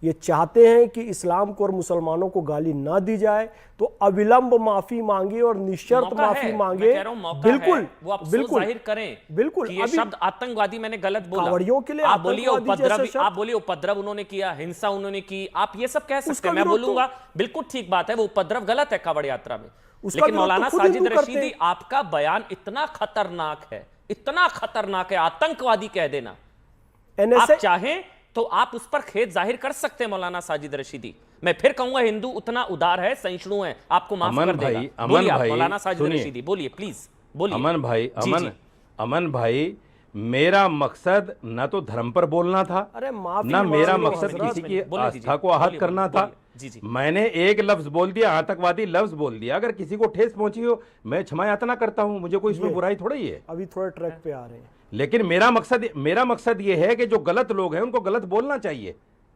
ये चाहते हैं कि इस्लाम को और मुसलमानों को गाली ना दी जाए, तो अविलंब माफी मांगे और निशर्त माफी मांगे। बिल्कुल वो बिल्कुल जाहिर करें बिल्कुल। कि ये शब्द आतंकवादी मैंने गलत बोला, कांवड़ियों के लिए आप बोलिए उपद्रव, शब्द। आप बोलिए उपद्रव उन्होंने किया, हिंसा उन्होंने की, आप ये सब कह सकते हैं, मैं बोलूंगा बिल्कुल ठीक बात है, वो उपद्रव गलत है कांवड़ यात्रा में। लेकिन मौलाना साजिद रशीदी, आपका बयान इतना खतरनाक है, इतना खतरनाक है, आतंकवादी कह देना। आप चाहें तो आप उस पर खेद जाहिर कर सकते हैं मौलाना साजिद रशीदी। मैं फिर कहूंगा हिंदू उतना उदार है, सहिष्णु है, आपको माफ कर देगा। बोलिए आप मौलाना साजिद रशीदी, बोलिए प्लीज बोलिए। अमन भाई, मेरा मकसद ना तो धर्म पर बोलना था, ना मेरा मकसद किसी की आस्था को आहत करना था। मैंने एक लफ्ज बोल दिया, आतंकवादी लफ्ज बोल दिया, अगर किसी को ठेस पहुंची हो मैं क्षमा यातना करता हूं, मुझे कोई इसमें बुराई थोड़ी है। अभी थोड़े ट्रैक पे आ रहे हैं, लेकिन मेरा मकसद ये है कि जो गलत लोग हैं उनको गलत बोलना चाहिए,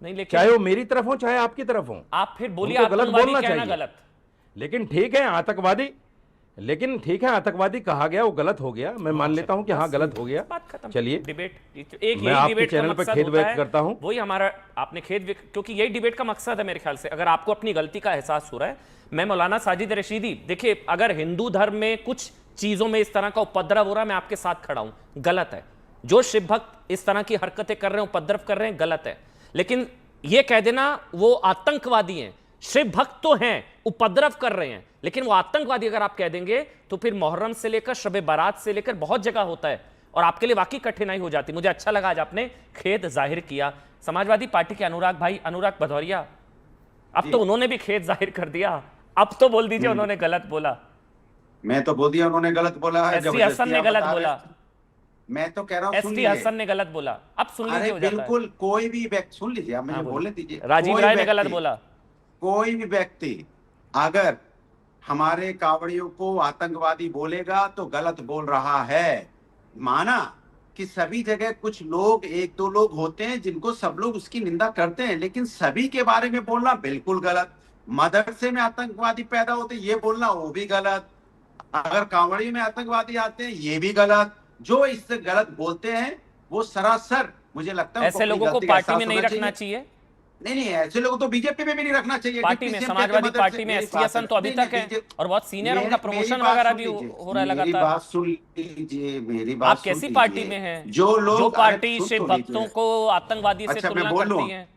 नहीं लेकिन चाहे वो मेरी तरफ हो चाहे आपकी तरफ हो। आप फिर बोलिए गलत बोलना चाहिए गलत। लेकिन ठीक है आतंकवादी, लेकिन ठीक है आतंकवादी कहा गया, वो गलत हो गया, मैं मान लेता हूं कि हाँ गलत हो गया। चलिए डिबेट, एक मैं आपके चैनल पर खेद व्यक्त करता हूं, वही हमारा आपने खेद, क्योंकि यही डिबेट का मकसद है मेरे ख्याल से। अगर आपको अपनी गलती का एहसास हो रहा है, मैं मौलाना साजिद रशीदी, देखिए अगर हिंदू धर्म में कुछ चीजों में इस तरह का उपद्रव हो रहा है, मैं आपके साथ खड़ा हूं, गलत है। जो शिव भक्त इस तरह की हरकतें कर रहे हैं, उपद्रव कर रहे हैं, गलत है। लेकिन यह कह देना वो आतंकवादी हैं, शिव भक्त तो हैं, उपद्रव कर रहे हैं, लेकिन वो आतंकवादी अगर आप कह देंगे तो फिर मुहर्रम से लेकर शब बारात से लेकर बहुत जगह होता है, और आपके लिए वाकई कठिनाई हो जाती। मुझे अच्छा लगा आज आपने खेद जाहिर किया। समाजवादी पार्टी के अनुराग भाई, अनुराग भदौरिया, अब तो उन्होंने भी खेद जाहिर कर दिया, अब तो बोल दीजिए उन्होंने गलत बोला। मैं तो बोल दिया उन्होंने गलत बोला है, एसटी हसन ने गलत बोला, मैं तो कह रहा हूं एसटी हसन ने गलत बोला, अब सुन लीजिए। बिल्कुल कोई भी व्यक्ति, सुन लीजिए, आप मुझे बोलने दीजिए। राजीव राय ने गलत बोला। कोई भी व्यक्ति अगर हमारे कावड़ियों को आतंकवादी बोलेगा तो गलत बोल रहा है। माना कि सभी जगह कुछ लोग, एक दो लोग होते हैं जिनको सब लोग उसकी निंदा करते हैं, लेकिन सभी के बारे में बोलना बिल्कुल गलत। मदरसे में आतंकवादी पैदा होते ये बोलना वो भी गलत, अगर कांवड़ी में आतंकवादी आते हैं ये भी गलत। जो इससे गलत बोलते हैं वो सरासर, मुझे लगता है ऐसे लोगों को पार्टी में नहीं रखना चाहिए। नहीं, ऐसे लोगों तो बीजेपी में भी नहीं रखना चाहिए। पार्टी में, समाजवादी पार्टी में एसटी हसन तो अभी तक है और बहुत सीनियर, उनका प्रमोशन वगैरह भी हो रहा है लगातार। मेरी बात सुन लीजिए, मेरी बात आप कैसी पार्टी में हैं जो पार्टी शिव भक्तों को आतंकवादी से तुलना करती है?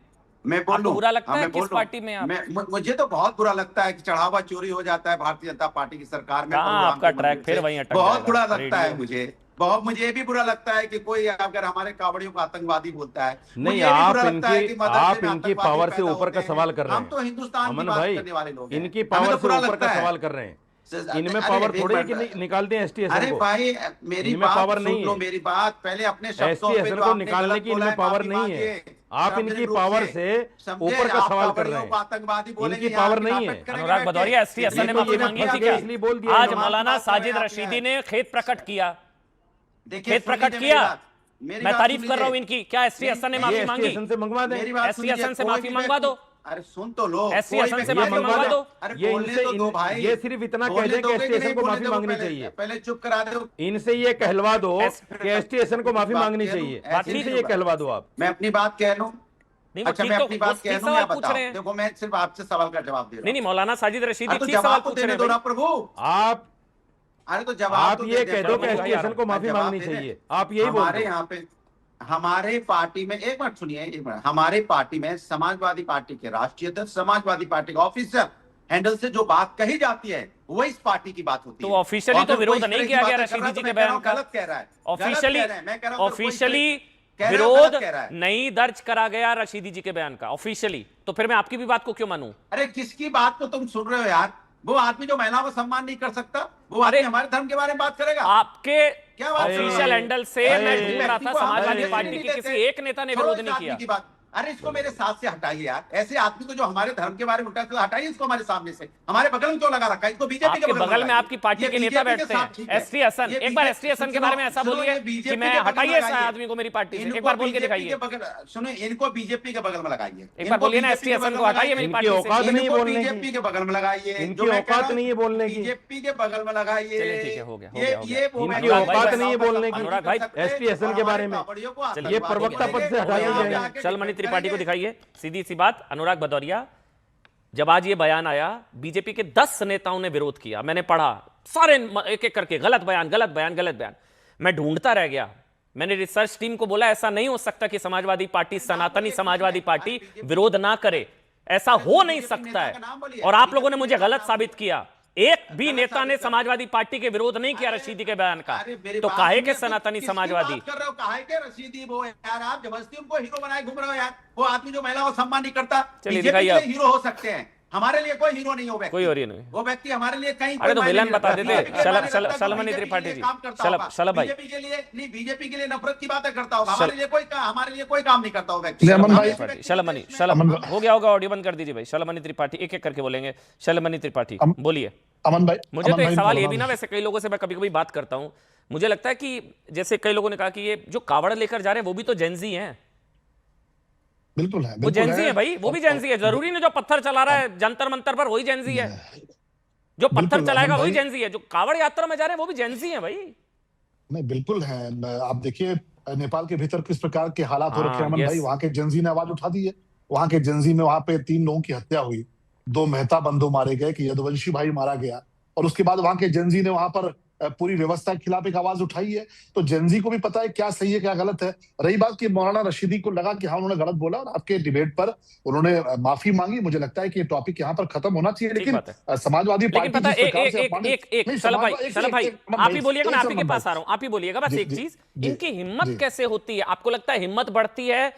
मैं बोलूं, बुरा लगता है किस पार्टी में आप? मुझे तो बहुत बुरा लगता है कि चढ़ावा चोरी हो जाता है भारतीय जनता पार्टी की सरकार में। आपका ट्रैक फिर वहीं अटक जाएगा। बहुत बुरा लगता है मुझे, मुझे भी बुरा लगता है कि कोई अगर हमारे कावड़ियों को आतंकवादी बोलता है। नहीं, आप इनकी पावर से ऊपर का सवाल कर रहे हैं। हम तो हिंदुस्तान की बात करने वाले लोग हैं, इनकी पावर से ऊपर का सवाल कर रहे हैं। इनमें पावर थोड़ी है कि निकाल दें एसटी हसन को। अरे भाई मेरी बात सुन लो, मेरी बात पहले अपने शब्दों पे एसटी हसन को निकालने की इनमें पावर नहीं है। आप इनकी पावर से ऊपर का सवाल कर रहे हैं, आतंकवादी इनकी पावर नहीं है। अनुराग भदौरिया, एसटी हसन ने माफी मांगी थी क्या? आज मौलाना साजिद रशीदी ने खेद प्रकट किया, खेद प्रकट किया। मैं तारीफ कर रहा हूं इनकी। क्या एसटी हसन ने माफी मांगी? एसटी हसन से मंगवा दें, एसटी हसन से माफी मंगवा दो। अरे सुन तो लो, एसटी हसन से माफी मंगवा दो। ये सिर्फ इतना कह दें कि एसटी हसन को माफी मांगनी चाहिए। पहले चुप करा दो, इनसे ये कहलवा दो कि एसटी हसन को माफी मांगनी चाहिए। इनसे ये कहलवा दो आप। मैं अपनी बात कह लूं। अच्छा मैं अपनी बात कह दूं या बताओ? देखो मैं सिर्फ आपसे सवाल का जवाब दे रहा हूं। नहीं मौलाना साजिद रशीदी ठीक सवाल पूछ रहे हैं प्रभु। आप अरे तो जवाब आप ये कह दो कि एसटी हसन को माफी मांगनी चाहिए, आप यही बोल हमारे यहाँ पे, हमारे पार्टी में, एक मिनट सुनिए, एक मिनट, हमारे पार्टी में समाजवादी पार्टी के राष्ट्रीय अध्यक्ष, समाजवादी पार्टी का ऑफिसर हैंडल से जो बात कही जाती है वो इस पार्टी की बात होती है। तो ऑफिशियली तो विरोध नहीं किया गया रशीदी जी के बयान का? गलत कह रहा है। ऑफिशियली विरोध नहीं दर्ज करा गया रशीदी जी के बयान का ऑफिशियली, तो फिर मैं आपकी भी बात को क्यों मानूं? अरे किसकी बात को तुम सुन रहे हो यार? वो आदमी जो महिलाओं का सम्मान नहीं कर सकता, वो आदमी हमारे धर्म के बारे में बात करेगा? आपके क्या ऑफिशियल हैंडल से मैं ढूंढ रहा था, समाजवादी पार्टी के किसी एक नेता ने विरोध नहीं किया। अरे इसको मेरे साथ से हटाइए यार, ऐसे आदमी को जो हमारे धर्म के बारे में उठाते हटाइए इसको हमारे सामने से। हमारे बगल में क्यों लगा रखा है इसको? बीजेपी के बगल में आपकी पार्टी के नेता बैठते हैं, एसटी हसन। एक बार एसटी हसन के बारे में ऐसा बोलिए कि मैं हटाइए इस आदमी को मेरी पार्टी से, एक बार बोल के दिखाइए। सुनो, इनको बीजेपी के बगल में लगाइए, एक बार बोलिए ना एसटी हसन को हटाइए मेरी पार्टी से। औकात नहीं बोलने की, बीजेपी के बगल में लगाइए, इनकी औकात नहीं है बोलने की, बीजेपी के बगल में लगाइए। ठीक है, हो गया। इनकी औकात नहीं है बोलने की अनुराग भाई एसटी हसन के बारे में। ये प्रवक्ता पद से हटाइए। चल मणि त्रिपाठी को दिखाइए। सीधी सी बात, अनुराग भदौरिया, जब आज ये बयान आया, बीजेपी के 10 नेताओं ने विरोध किया। मैंने पढ़ा सारे एक एक करके, गलत बयान गलत बयान गलत बयान। मैं ढूंढता रह गया। मैंने रिसर्च टीम को बोला ऐसा नहीं हो सकता कि समाजवादी पार्टी, सनातनी समाजवादी पार्टी विरोध ना करे, ऐसा हो नहीं सकता है। और आप लोगों ने मुझे गलत साबित किया। एक भी नेता ने समाजवादी पार्टी के विरोध नहीं किया रशीदी के बयान का। तो काहे के सनातनी समाजवादी कर रहे हो, काहे के रशीदी वो यार, आप जबरदस्ती उनको हीरो बनाए घूम रहे हो यार। वो आदमी जो महिला को सम्मान नहीं करता, बीजेपी के हीरो हो सकते हैं, हमारे लिए कोई हीरो नहीं हो व्यक्ति, कोई और ही नहीं। वो व्यक्ति हमारे लिए कहीं अरे तो विलन बता देते शलमनी त्रिपाठी जी। शलभ भाई, बीजेपी के लिए नहीं, बीजेपी के लिए नफरत की बातें करता होगा, हमारे लिए कोई काम नहीं करता हो व्यक्ति। शलमनी हो गया होगा, ऑडियो बंद कर दीजिए भाई। शलमनी त्रिपाठी, एक एक करके बोलेंगे। शलमनी त्रिपाठी बोलिए। अमन भाई, मुझे तो एक सवाल ये भी ना, वैसे कई लोगों से मैं कभी कभी बात करता हूं, मुझे लगता है कि जैसे कई लोगों ने कहा कि ये जो कावड़ लेकर जा रहे हैं वो भी तो जेंजी हैं। बिल्कुल है, वो जेंजी है भाई, वो भी जेंजी है। जरूरी नहीं जो पत्थर चला रहा है जंतर मंतर पर वही जेंजी है, जो पत्थर चलाएगा वही जेंजी है। जो कावड़ यात्रा में जा रहे हैं वो भी जेंजी है भाई। नहीं, बिल्कुल है। आप देखिए नेपाल के भीतर किस प्रकार के हालात हो रखे हैं अमन भाई। वहां के जेंजी ने आवाज उठा दी है। वहां के जेंजी में वहां पे 3 लोगों की हत्या हुई, 2 मेहता बंधु मारे गए, कि यदुवंशी भाई मारा गया, और उसके बाद वहां के जेंजी ने वहां पर पूरी व्यवस्था के खिलाफ एक आवाज उठाई है। तो जेंजी को भी पता है क्या सही है क्या गलत है। रही बात कि मौलाना रशीदी को लगा कि हाँ उन्होंने गलत बोला और आपके डिबेट पर उन्होंने माफी मांगी, मुझे लगता है कि ये टॉपिक यहाँ पर खत्म होना चाहिए। लेकिन समाजवादी पार्टी पता शलभ भाई, आप ही बोलिएगा, मैं आप ही के पास आ रहा हूँ, आप ही बोलिएगा बस एक चीज, इनकी हिम्मत कैसे होती है? आपको लगता है हिम्मत बढ़ती है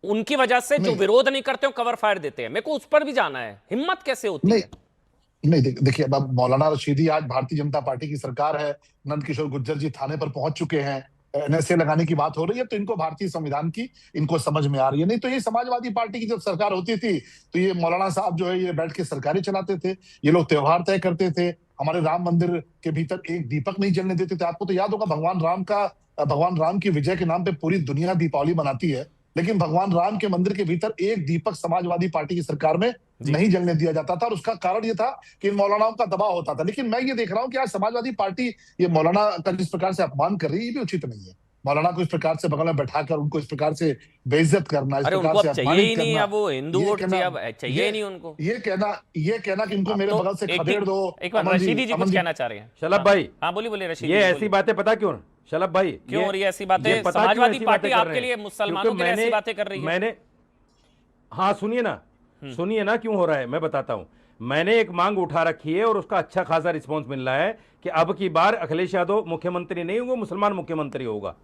उनकी वजह से जो विरोध नहीं करते हो कवर फायर देते हैं? मेरे को उस पर भी जाना है, हिम्मत कैसे होती है? नहीं, देखिए, अब मौलाना रशीदी, आज भारतीय जनता पार्टी की सरकार है, नंद किशोर गुर्जर जी थाने पर पहुंच चुके हैं, एनएसए लगाने की बात हो रही है, तो इनको भारतीय संविधान की इनको समझ में आ रही है। नहीं तो ये समाजवादी पार्टी की जब सरकार होती थी तो ये मौलाना साहब जो है ये बैठ के सरकारें चलाते थे, ये लोग त्योहार तय करते थे, हमारे राम मंदिर के भीतर एक दीपक नहीं जलने देते थे। आपको तो याद होगा भगवान राम की विजय के नाम पे पूरी दुनिया दीपावली मनाती है, लेकिन भगवान राम के मंदिर के भीतर एक दीपक समाजवादी पार्टी की सरकार में नहीं जलने दिया जाता था। और उसका कारण ये था कि मौलानाओं का दबाव होता था। लेकिन मैं ये देख रहा हूं कि आज समाजवादी पार्टी ये मौलाना का जिस प्रकार से अपमान कर रही है, ये भी उचित नहीं है। मौलाना को इस प्रकार से बगल में बैठाकर उनको इस प्रकार से बेइज्जत करना, इस प्रकार से अपमानित करना, वो हिंदू वोट चाहिए नहीं उनको, ये कहना कि इनको मेरे बगल से खदेड़ दो। एक बार रशीदी जी कुछ कहना चाह रहे हैं। शलभ भाई, हाँ बोलिए रशीदी। ये ऐसी बातें पता क्यों शलभ भाई, क्यों हो रही है ऐसी बातें? समाजवादी पार्टी आपके लिए मुसलमानों के लिए ऐसी बातें कर रही है। मैंने, हाँ सुनिए ना क्यों हो रहा है, मैं बताता हूं। मैंने एक मांग उठा रखी है और उसका अच्छा खासा रिस्पांस मिल रहा है कि अब की बार अखिलेश यादव मुख्यमंत्री नहीं होगा, मुसलमान मुख्यमंत्री होगा।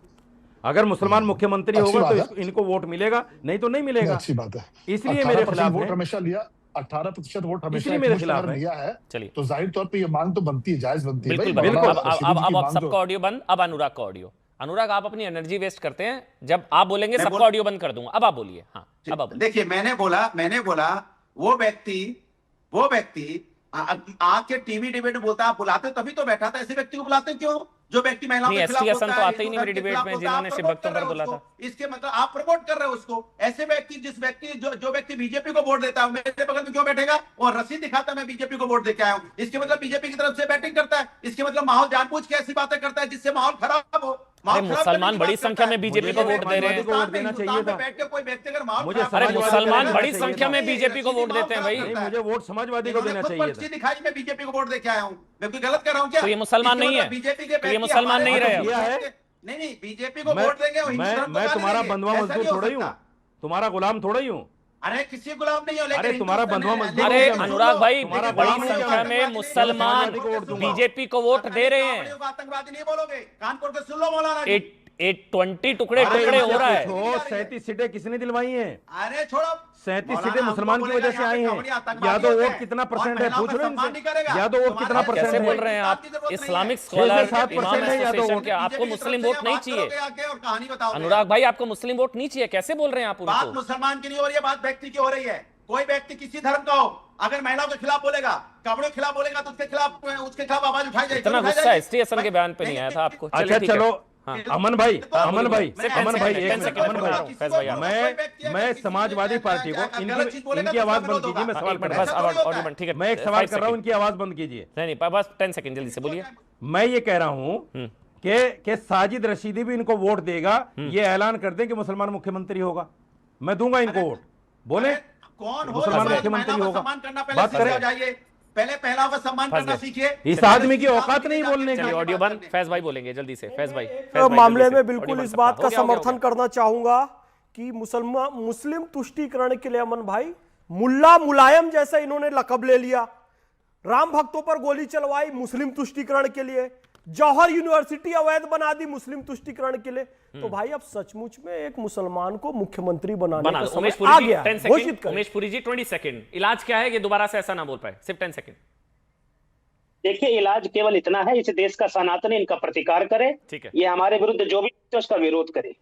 अगर मुसलमान मुख्यमंत्री होगा तो इनको वोट मिलेगा, नहीं तो नहीं मिलेगा। अच्छी बात है। इसलिए मेरे खिलाफ वोट हमेशा लिया, 18% वोट हमेशा मेरे खिलाफ लिया है। चलिए, तो जाहिर तौर पे ये मांग तो बनती है, जायज बनती है। बिल्कुल। अब सबका ऑडियो बंद। अब अनुराग का ऑडियो। अनुराग, आप अपनी एनर्जी वेस्ट करते हैं, जब आप बोलेंगे सबका ऑडियो बंद कर दूंगा। अब आप बोलिए। हाँ, अब आप देखिए, मैंने बोला वो व्यक्ति आके टीवी डिबेट बोलता है, आप बुलाते तभी तो बैठा था। ऐसे व्यक्ति को बुलाते क्यों जो व्यक्ति महिलाओं के खिलाफ बोलता है? तो आते ही नहीं मेरी डिबेट में, जिन्होंने शिव भक्तों पर बोला था। इसके मतलब आप प्रमोट कर रहे हो उसको। ऐसे व्यक्ति, जो व्यक्ति बीजेपी को वोट देता है, मेरे बगल में क्यों बैठेगा और रसीद दिखाता है मैं बीजेपी को वोट देके आया हूं? इसके मतलब बीजेपी की तरफ से बैटिंग करता है। इसके मतलब माहौल जानबूझ के ऐसी बातें करता है जिससे माहौल खराब हो। मुसलमान बड़ी संख्या में बीजेपी को वोट दे रहे हैं। वोट देना चाहिए था। बैठ के कोई व्यक्ति अगर माहौल, अरे मुसलमान बड़ी संख्या में बीजेपी को वोट देते हैं भाई। मुझे वोट समाजवादी को देना चाहिए था। दिखाई मैं बीजेपी को वोट देके आया हूं। मैं कोई गलत कर रहा हूं क्या? तो ये मुसलमान नहीं है, बीजेपी के, तो ये मुसलमान नहीं रहे। नहीं, बीजेपी को वोट देंगे। मैं तुम्हारा बंधुआ मजदूर थोड़ा ही हूँ, तुम्हारा गुलाम थोड़ा ही हूँ। अरे किसी गुलाम नहीं हो, लेकिन अरे तुम्हारा बंधुआ मजदूर। अरे अनुराग भाई, बड़ी संख्या में मुसलमान बीजेपी को वोट दे रहे हैं। आतंकवादी नहीं बोलोगे, कान खोल के सुन लो मौलाना। 20 टुकड़े हो रहा है। 37 सीटें किसने दिलवाई हैं? अरे छोड़ो, 37 सीटें मुसलमान की वजह से आई हैं। यादव वोट कितना परसेंट है पूछ लो इनसे। यादव वोट कितना परसेंट है? कैसे बोल रहे हैं आप? इस्लामिक स्कॉलर, इमाम एसोसिएशन के, आपको मुस्लिम वोट नहीं चाहिए? अनुराग भाई, आपको मुस्लिम वोट नहीं चाहिए, कैसे बोल रहे हैं आप? बात मुसलमान की नहीं हो रही है, बात व्यक्ति की हो रही है। कोई व्यक्ति किसी धर्म का हो, अगर महिलाओं के खिलाफ बोलेगा, कपड़ों के खिलाफ बोलेगा, तो उसके खिलाफ आवाज उठाई जाएगी। इतना गुस्सा एसटीएसएन के बयान पे नहीं आया था आपको? अच्छा चलो, अमन भाई, एक मैं समाजवादी पार्टी को इनकी आवाज बंद कीजिए। मैं सवाल कर रहा हूँ, ठीक है, मैं एक सवाल कर रहा हूँ, इनकी आवाज बंद कीजिए। नहीं, बस 10 सेकंड जल्दी से बोलिए। मैं ये कह रहा हूँ कि साजिद रशीदी भी इनको वोट देगा, ये ऐलान कर दें कि मुसलमान मुख्यमंत्री होगा। मैं दूंगा इनको वोट। बोले कौन हो मुसलमान ऐसा एक मुख्यमंत्री महिला का होगा। सम्मान करना पहले बात सीख करें। जाइए, पहले पहला का सम्मान करना सीखिए। इस आदमी की औकात नहीं बोलने चलिए की। ऑडियो बंद, फैज भाई बोलेंगे जल्दी से। फैज भाई, मामले में बिल्कुल इस बात का समर्थन करना चाहूंगा कि मुस्लिम तुष्टीकरण के लिए अमन भाई मुल्ला मुलायम जैसा इन्होंने लकब ले लिया, राम भक्तों पर गोली चलवाई मुस्लिम तुष्टीकरण के लिए, जौहर यूनिवर्सिटी अवैध बना दी मुस्लिम तुष्टीकरण के लिए। तो भाई अब सचमुच में एक मुसलमान को मुख्यमंत्री बनाने का समय आ गया है। घोषित करें। उमेश पुरी जी 20 सेकंड, इलाज क्या है कि दोबारा से ऐसा ना बोल पाए, सिर्फ 10 सेकंड। देखिए, इलाज केवल इतना है, इस देश का सनातन इनका प्रतिकार करे, ठीक है। ये हमारे विरुद्ध जो भी उसका विरोध करे।